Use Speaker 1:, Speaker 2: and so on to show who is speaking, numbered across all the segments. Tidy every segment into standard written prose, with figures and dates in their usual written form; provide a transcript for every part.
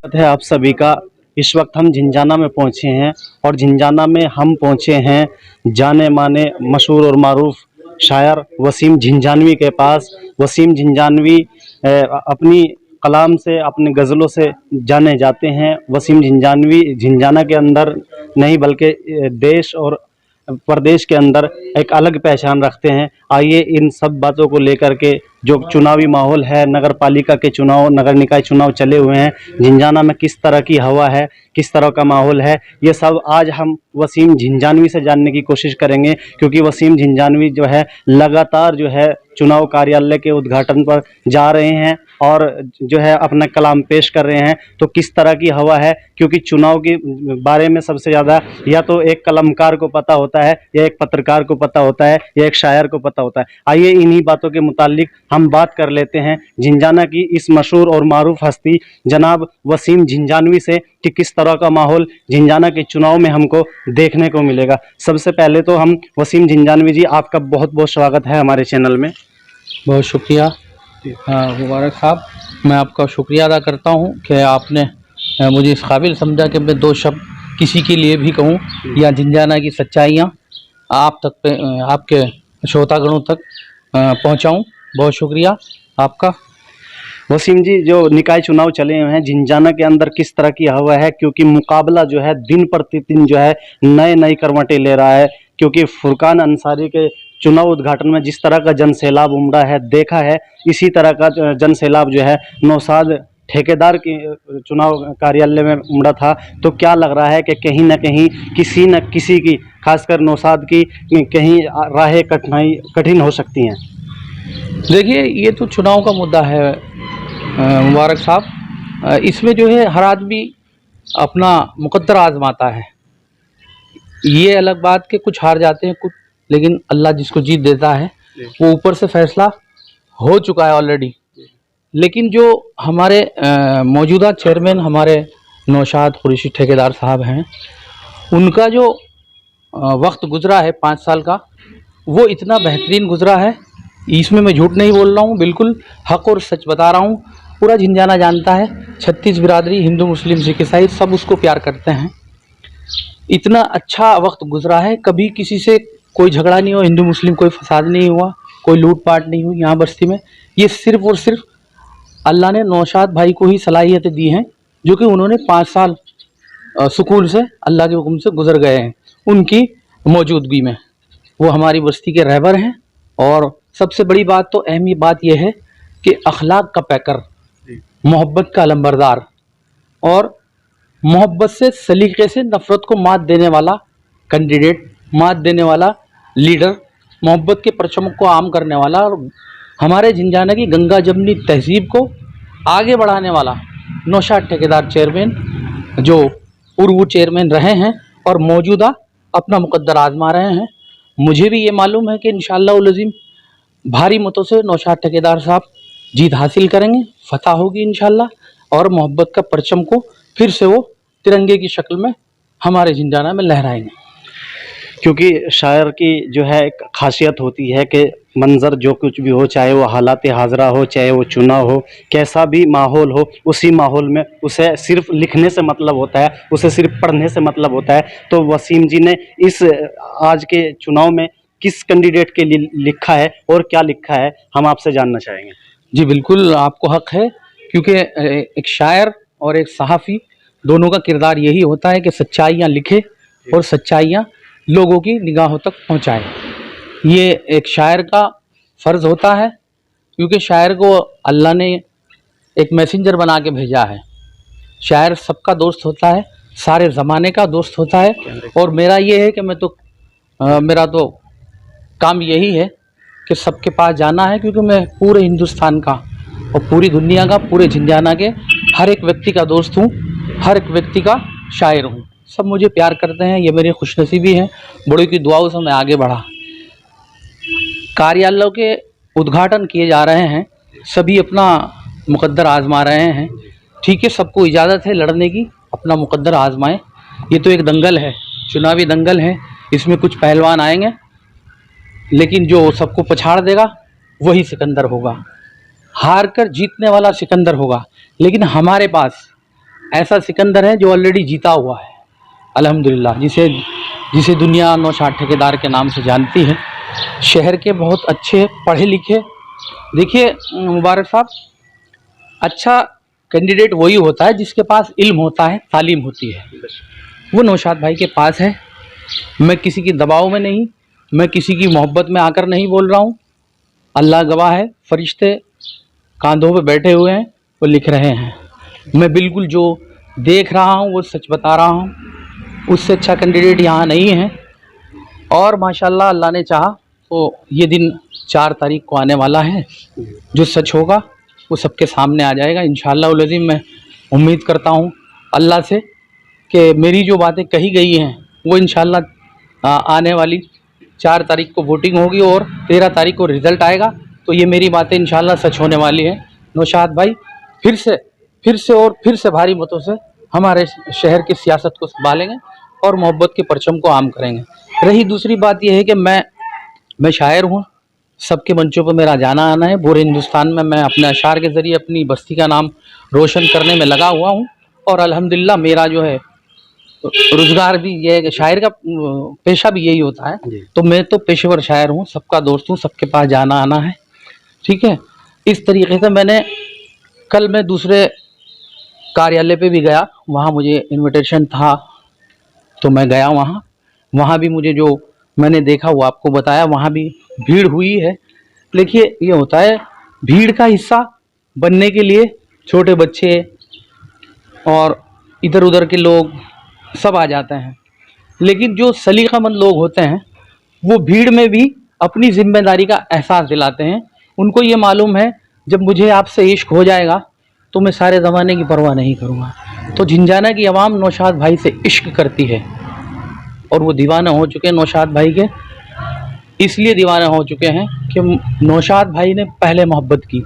Speaker 1: स्वागत है आप सभी का। इस वक्त हम झिंझाना में पहुंचे हैं और झिंझाना में हम पहुंचे हैं जाने माने मशहूर और मारूफ शायर वसीम झिंझानवी के पास। वसीम झिंझानवी अपनी कलाम से, अपनी गज़लों से जाने जाते हैं। वसीम झिंझानवी झिंझाना के अंदर नहीं बल्कि देश और प्रदेश के अंदर एक अलग पहचान रखते हैं। आइए इन सब बातों को लेकर के, जो चुनावी माहौल है, नगर पालिका के चुनाव, नगर निकाय चुनाव चले हुए हैं, झिंझाना में किस तरह की हवा है, किस तरह का माहौल है, ये सब आज हम वसीम झिंझानवी से जानने की कोशिश करेंगे। क्योंकि वसीम झिंझानवी जो है लगातार जो है चुनाव कार्यालय के उद्घाटन पर जा रहे हैं और जो है अपना कलाम पेश कर रहे हैं। तो किस तरह की हवा है, क्योंकि चुनाव के बारे में सबसे ज़्यादा या तो एक कलमकार को पता होता है, या एक पत्रकार को पता होता है, या एक शायर को पता होता है। आइए इन्हीं बातों के मुतालिक हम बात कर लेते हैं झिंझाना की इस मशहूर और मारूफ हस्ती जनाब वसीम झिंझानवी से कि किस तरह का माहौल झिंझाना के चुनाव में हमको देखने को मिलेगा। सबसे पहले तो हम वसीम झिंझानवी जी, आपका बहुत बहुत स्वागत है हमारे चैनल में।
Speaker 2: बहुत शुक्रिया मुबारक साहब, मैं आपका शुक्रिया अदा करता हूं कि आपने मुझे इस काबिल समझा कि मैं दो शब्द किसी के लिए भी कहूं या झिंझाना की सच्चाइयां आप तक पे, आपके श्रोतागणों तक पहुंचाऊं। बहुत शुक्रिया आपका।
Speaker 1: वसीम जी, जो निकाय चुनाव चले हुए हैं झिंझाना के अंदर, किस तरह की हवा है? क्योंकि मुकाबला जो है दिन प्रतिदिन जो है नए नई करवटें ले रहा है। क्योंकि फुरकान अंसारी के चुनाव उद्घाटन में जिस तरह का जन सैलाब उमड़ा है, देखा है, इसी तरह का जन सैलाब जो है नौशाद ठेकेदार की चुनाव कार्यालय में उमड़ा था। तो क्या लग रहा है कि कहीं ना कहीं किसी न किसी की, खासकर नौशाद की, कहीं राहें कठिन हो सकती हैं?
Speaker 2: देखिए, ये तो चुनाव का मुद्दा है मुबारक साहब। इसमें जो है हर आदमी अपना मुकद्दर आजमाता है। ये अलग बात कि कुछ हार जाते हैं कुछ, लेकिन अल्लाह जिसको जीत देता है वो ऊपर से फैसला हो चुका है ऑलरेडी। लेकिन जो हमारे मौजूदा चेयरमैन हमारे नौशाद कुरैशी ठेकेदार साहब हैं, उनका जो वक्त गुजरा है 5 साल का, वो इतना बेहतरीन गुजरा है। इसमें मैं झूठ नहीं बोल रहा हूँ, बिल्कुल हक और सच बता रहा हूँ। पूरा झिंझाना जानता है, 36 बिरादरी, हिंदू मुस्लिम सिख ईसाई सब उसको प्यार करते हैं। इतना अच्छा वक्त गुजरा है, कभी किसी से कोई झगड़ा नहीं हुआ, हिंदू मुस्लिम कोई फसाद नहीं हुआ, कोई लूटपाट नहीं हुई यहाँ बस्ती में। ये सिर्फ और सिर्फ अल्लाह ने नौशाद भाई को ही सलाहियतें दी हैं, जो कि उन्होंने 5 साल सुकून से अल्लाह के हुक्म से गुजर गए हैं उनकी मौजूदगी में। वो हमारी बस्ती के रहबर हैं। और सबसे बड़ी बात तो अहमी बात यह है कि अखलाक का पैकर, मोहब्बत का अलंबरदार और मोहब्बत से, सलीके से नफ़रत को मात देने वाला कैंडिडेट, मात देने वाला लीडर, मोहब्बत के परचम को आम करने वाला और हमारे झिंझाना की गंगा जमनी तहजीब को आगे बढ़ाने वाला नौशाद ठेकेदार चेयरमैन, जो पूर्व चेयरमैन रहे हैं और मौजूदा अपना मुकद्दर आजमा रहे हैं। मुझे भी ये मालूम है कि इंशाअल्लाह उल अज़ीम भारी मतों से नौशाद ठेकेदार साहब जीत हासिल करेंगे, फतह होगी इंशाअल्लाह और मोहब्बत का परचम को फिर से वो तिरंगे की शक्ल में हमारे झिंझाना में लहराएंगे।
Speaker 1: क्योंकि शायर की जो है एक खासियत होती है कि मंज़र जो कुछ भी हो, चाहे वो हालात हाज़रा हो, चाहे वो चुनाव हो, कैसा भी माहौल हो, उसी माहौल में उसे सिर्फ लिखने से मतलब होता है, उसे सिर्फ पढ़ने से मतलब होता है। तो वसीम जी ने इस आज के चुनाव में किस कैंडिडेट के लिए लिखा है और क्या लिखा है, हम आपसे जानना चाहेंगे।
Speaker 2: जी बिल्कुल, आपको हक है, क्योंकि एक शायर और एक सहाफ़ी दोनों का किरदार यही होता है कि सच्चाइयाँ लिखे और सच्चाइयाँ लोगों की निगाहों तक पहुँचाए। ये एक शायर का फ़र्ज़ होता है, क्योंकि शायर को अल्लाह ने एक मैसेंजर बना के भेजा है। शायर सबका दोस्त होता है, सारे ज़माने का दोस्त होता है। और मेरा ये है कि मेरा तो काम यही है कि सबके पास जाना है, क्योंकि मैं पूरे हिंदुस्तान का और पूरी दुनिया का, पूरे झिंझाना के हर एक व्यक्ति का दोस्त हूँ, हर एक व्यक्ति का शायर हूँ। सब मुझे प्यार करते हैं, ये मेरी खुशनसीबी है। बड़ों की दुआओं से मैं आगे बढ़ा। कार्यालयों के उद्घाटन किए जा रहे हैं, सभी अपना मुकद्दर आजमा रहे हैं। ठीक है, सबको इजाज़त है लड़ने की, अपना मुकद्दर आजमाएं। ये तो एक दंगल है, चुनावी दंगल है। इसमें कुछ पहलवान आएंगे, लेकिन जो सबको पछाड़ देगा वही सिकंदर होगा। हार कर जीतने वाला सिकंदर होगा। लेकिन हमारे पास ऐसा सिकंदर है जो ऑलरेडी जीता हुआ है अल्हम्दुलिल्लाह, जिसे दुनिया नौशाद ठेकेदार के नाम से जानती है। शहर के बहुत अच्छे पढ़े लिखे, देखिए मुबारक साहब, अच्छा कैंडिडेट वही होता है जिसके पास इल्म होता है, तालीम होती है। वो नौशाद भाई के पास है। मैं किसी की दबाव में नहीं, मैं किसी की मोहब्बत में आकर नहीं बोल रहा हूँ। अल्लाह गवाह है, फरिश्ते कांधों पे बैठे हुए हैं, वो लिख रहे हैं। मैं बिल्कुल जो देख रहा हूँ वो सच बता रहा हूँ। उससे अच्छा कैंडिडेट यहाँ नहीं है। और माशाल्लाह अल्लाह ने चाहा तो ये दिन 4 तारीख को आने वाला है। जो सच होगा वो सबके सामने आ जाएगा इंशाअल्लाह उल अज़ीम। मैं उम्मीद करता हूँ अल्लाह से कि मेरी जो बातें कही गई हैं वो इंशाअल्लाह आने वाली 4 तारीख को वोटिंग होगी और 13 तारीख को रिज़ल्ट आएगा, तो ये मेरी बातें इंशाअल्लाह सच होने वाली हैं। नौशाद भाई फिर से भारी मतों से हमारे शहर की सियासत को संभालेंगे और मोहब्बत के परचम को आम करेंगे। रही दूसरी बात यह है कि मैं शायर हूँ, सबके मंचों पर मेरा जाना आना है। पूरे हिंदुस्तान में मैं अपने अशार के ज़रिए अपनी बस्ती का नाम रोशन करने में लगा हुआ हूँ। और अल्हम्दुलिल्लाह मेरा जो है रोज़गार भी ये है कि शायर का पेशा भी यही होता है। तो मैं तो पेशेवर शायर हूँ, सबका दोस्त हूँ, सबके पास जाना आना है, ठीक है। इस तरीके से कल मैं दूसरे कार्यालय पे भी गया, वहाँ मुझे इनविटेशन था तो मैं गया वहाँ भी मुझे जो मैंने देखा वो आपको बताया। वहाँ भी भीड़ हुई है। देखिए ये होता है, भीड़ का हिस्सा बनने के लिए छोटे बच्चे और इधर उधर के लोग सब आ जाते हैं, लेकिन जो सलीकामंद लोग होते हैं वो भीड़ में भी अपनी जिम्मेदारी का एहसास दिलाते हैं। उनको ये मालूम है जब मुझे आपसे इश्क हो जाएगा तो मैं सारे ज़माने की परवाह नहीं करूँगा। तो झिंझाना की आवाम नौशाद भाई से इश्क करती है और वो दीवाना हो चुके हैं नौशाद भाई के। इसलिए दीवाना हो चुके हैं कि नौशाद भाई ने पहले मोहब्बत की,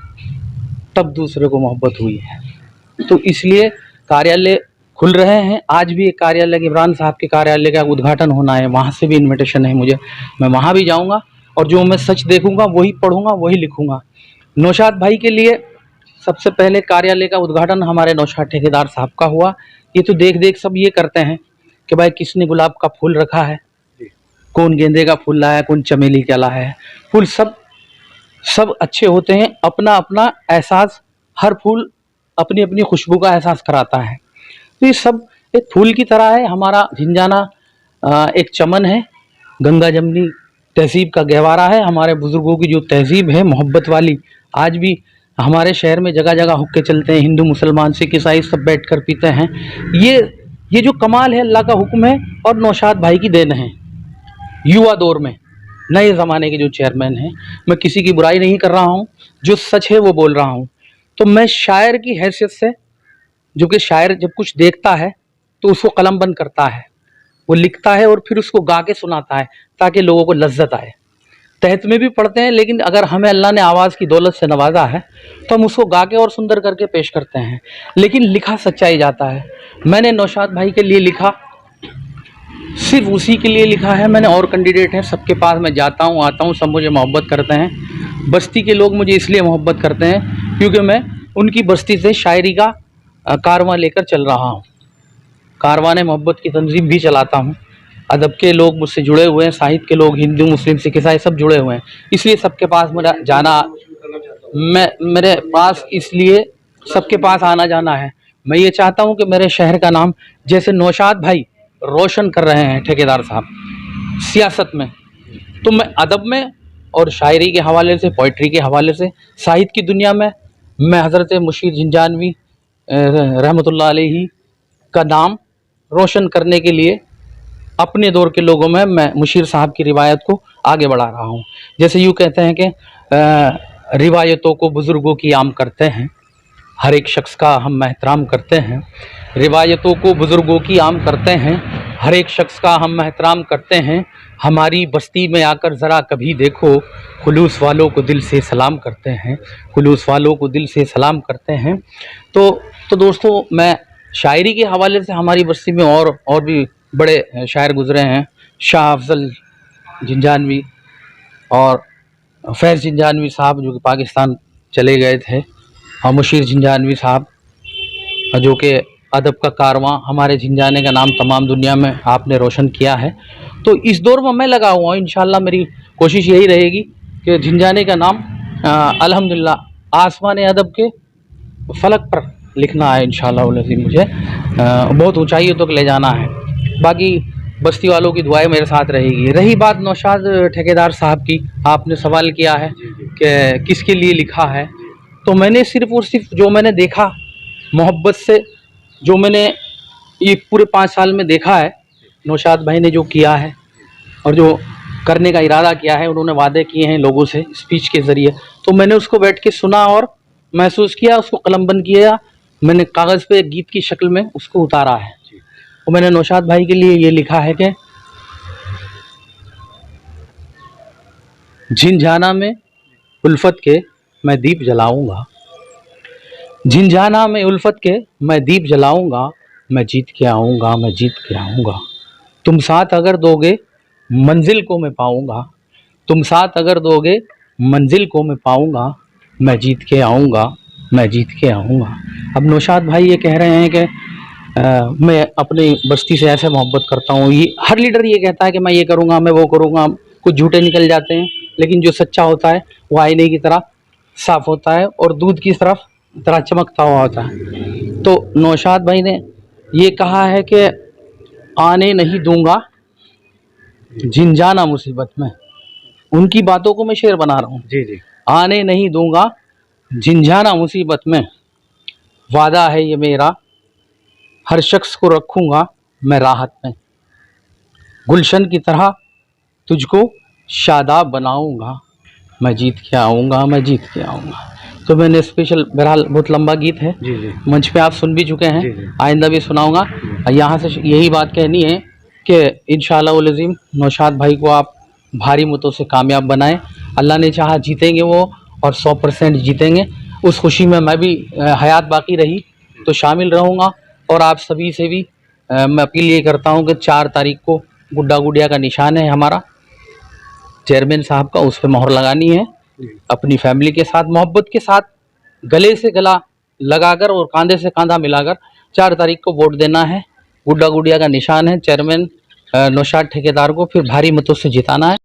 Speaker 2: तब दूसरे को मोहब्बत हुई है। तो इसलिए कार्यालय खुल रहे हैं। आज भी एक कार्यालय, इमरान साहब के कार्यालय का उद्घाटन होना है, वहाँ से भी इन्विटेशन है मुझे। मैं वहाँ भी जाऊँगा और जो मैं सच देखूँगा वही पढ़ूँगा, वही लिखूँगा। नौशाद भाई के लिए सबसे पहले कार्यालय का उद्घाटन हमारे नौशाद ठेकेदार साहब का हुआ। ये तो देख देख सब ये करते हैं कि भाई किसने गुलाब का फूल रखा है, कौन गेंदे का फूल लाया है, कौन चमेली का लाया है। फूल सब अच्छे होते हैं, अपना अपना एहसास, हर फूल अपनी अपनी खुशबू का एहसास कराता है। तो ये सब एक फूल की तरह है। हमारा झिंझाना एक चमन है, गंगा जमनी तहजीब का गहवारा है। हमारे बुज़ुर्गों की जो तहजीब है मोहब्बत वाली, आज भी हमारे शहर में जगह जगह हुक्के चलते हैं। हिंदू मुसलमान सिख ईसाई सब बैठ कर पीते हैं। ये जो कमाल है अल्लाह का हुक्म है और नौशाद भाई की देन है। युवा दौर में नए ज़माने के जो चेयरमैन हैं, मैं किसी की बुराई नहीं कर रहा हूँ, जो सच है वो बोल रहा हूँ। तो मैं शायर की हैसियत से, जो कि शायर जब कुछ देखता है तो उसको कलमबंद करता है, वो लिखता है और फिर उसको गा के सुनाता है ताकि लोगों को लज्जत आए। तहत में भी पढ़ते हैं, लेकिन अगर हमें अल्लाह ने आवाज़ की दौलत से नवाजा है तो हम उसको गा के और सुंदर करके पेश करते हैं, लेकिन लिखा सच्चाई जाता है। मैंने नौशाद भाई के लिए लिखा, सिर्फ उसी के लिए लिखा है। मैंने और कैंडिडेट हैं, सबके पास मैं जाता हूँ आता हूँ, सब मुझे मोहब्बत करते हैं। बस्ती के लोग मुझे इसलिए मोहब्बत करते हैं क्योंकि मैं उनकी बस्ती से शायरी का कारवां लेकर चल रहा हूँ। कारवान मोहब्बत की तंजीम भी चलाता हूँ। अदब के लोग मुझसे जुड़े हुए हैं, साहित्य के लोग, हिंदू मुस्लिम सिख ईसाई सब जुड़े हुए हैं। इसलिए सबके पास मेरा जाना, मेरे पास इसलिए सबके पास आना जाना है। मैं ये चाहता हूँ कि मेरे शहर का नाम जैसे नौशाद भाई रोशन कर रहे हैं ठेकेदार साहब सियासत में, तो मैं अदब में और शायरी के हवाले से, पोइट्री के हवाले से, साहित्य की दुनिया में मैं हज़रत मुशीर झिंझानवी रहमतुल्लाह अलैहि का नाम रोशन करने के लिए अपने दौर के लोगों में मैं मुशीर साहब की रिवायत को आगे बढ़ा रहा हूँ। जैसे यूँ कहते हैं कि रिवायतों को बुज़ुर्गों की आम करते हैं, हर एक शख्स का हम एहतराम करते हैं। रिवायतों को बुज़ुर्गों की आम करते हैं, हर एक शख्स का हम एहतराम करते हैं। हमारी बस्ती में आकर ज़रा कभी देखो, खुलूस वालों को दिल से सलाम करते हैं, खुलूस वालों को दिल से सलाम करते हैं। तो दोस्तों, मैं शायरी के हवाले से हमारी बस्ती में और भी बड़े शायर गुज़रे हैं। शाह अफजल झिंझानवी और फैज़ झिंझानवी साहब जो कि पाकिस्तान चले गए थे, और मुशीर झिंझानवी साहब जो कि अदब का कारवां, हमारे झिंझाने का नाम तमाम दुनिया में आपने रोशन किया है। तो इस दौर में मैं लगा हुआ हूँ, इंशाल्लाह मेरी कोशिश यही रहेगी कि झिंझाने का नाम अल्हम्दुलिल्लाह आसमान अदब के फलक पर लिखना है इंशाल्लाह मुझे बहुत ऊंचाइयों तक ले जाना है। बाकी बस्ती वालों की दुआएं मेरे साथ रहेगी। रही बात नौशाद ठेकेदार साहब की, आपने सवाल किया है कि किसके लिए लिखा है, तो मैंने सिर्फ और सिर्फ जो मैंने देखा मोहब्बत से, जो मैंने ये पूरे 5 साल में देखा है, नौशाद भाई ने जो किया है और जो करने का इरादा किया है, उन्होंने वादे किए हैं लोगों से स्पीच के ज़रिए, तो मैंने उसको बैठ के सुना और महसूस किया, उसको कलमबंद किया, मैंने कागज़ पे एक गीत की शक्ल में उसको उतारा है। तो मैंने नौशाद भाई के लिए ये लिखा है कि झिंझाना में उल्फत के मैं दीप जलाऊंगा, झिंझाना में उल्फत के मैं दीप जलाऊंगा, मैं जीत के आऊँगा, मैं जीत के आऊँगा। तुम साथ अगर दोगे मंजिल को मैं पाऊँगा, तुम साथ अगर दोगे मंजिल को मैं पाऊँगा, मैं जीत के आऊँगा, मैं जीत के आऊँगा। अब नौशाद भाई ये कह रहे हैं कि मैं अपनी बस्ती से ऐसे मोहब्बत करता हूँ। ये हर लीडर ये कहता है कि मैं ये करूँगा, मैं वो करूँगा, कुछ झूठे निकल जाते हैं, लेकिन जो सच्चा होता है वो आईने की तरह साफ होता है और दूध की तरह चमकता हुआ होता है। तो नौशाद भाई ने ये कहा है कि आने नहीं दूंगा झिंझाना मुसीबत में, उनकी बातों को मैं शेर बना रहा हूँ।
Speaker 1: जी।
Speaker 2: आने नहीं दूंगा झिंझाना मुसीबत में, वादा है ये मेरा, हर शख्स को रखूँगा मैं राहत में, गुलशन की तरह तुझको शादाब बनाऊँगा, मैं जीत के आऊँगा, मैं जीत के आऊँगा। तो मैंने स्पेशल, बहरहाल बहुत लंबा गीत है,
Speaker 1: जी।
Speaker 2: मंच पे आप सुन भी चुके हैं, आइंदा भी सुनाऊँगा। यहाँ से यही बात कहनी है कि इंशाअल्लाह उल अज़ीम नौशाद भाई को आप भारी मतों से कामयाब बनाएं। अल्लाह ने चाहा जीतेंगे वो, और 100% जीतेंगे। उस खुशी में मैं भी हयात बाकी रही तो शामिल रहूँगा। और आप सभी से भी मैं अपील ये करता हूँ कि 4 तारीख को गुड्डा गुड़िया का निशान है हमारा, चेयरमैन साहब का, उस पर मोहर लगानी है। अपनी फैमिली के साथ मोहब्बत के साथ गले से गला लगाकर और कंधे से कंधा मिलाकर 4 तारीख को वोट देना है। गुड्डा गुड़िया का निशान है, चेयरमैन नौशाद ठेकेदार को फिर भारी मतों से जिताना है।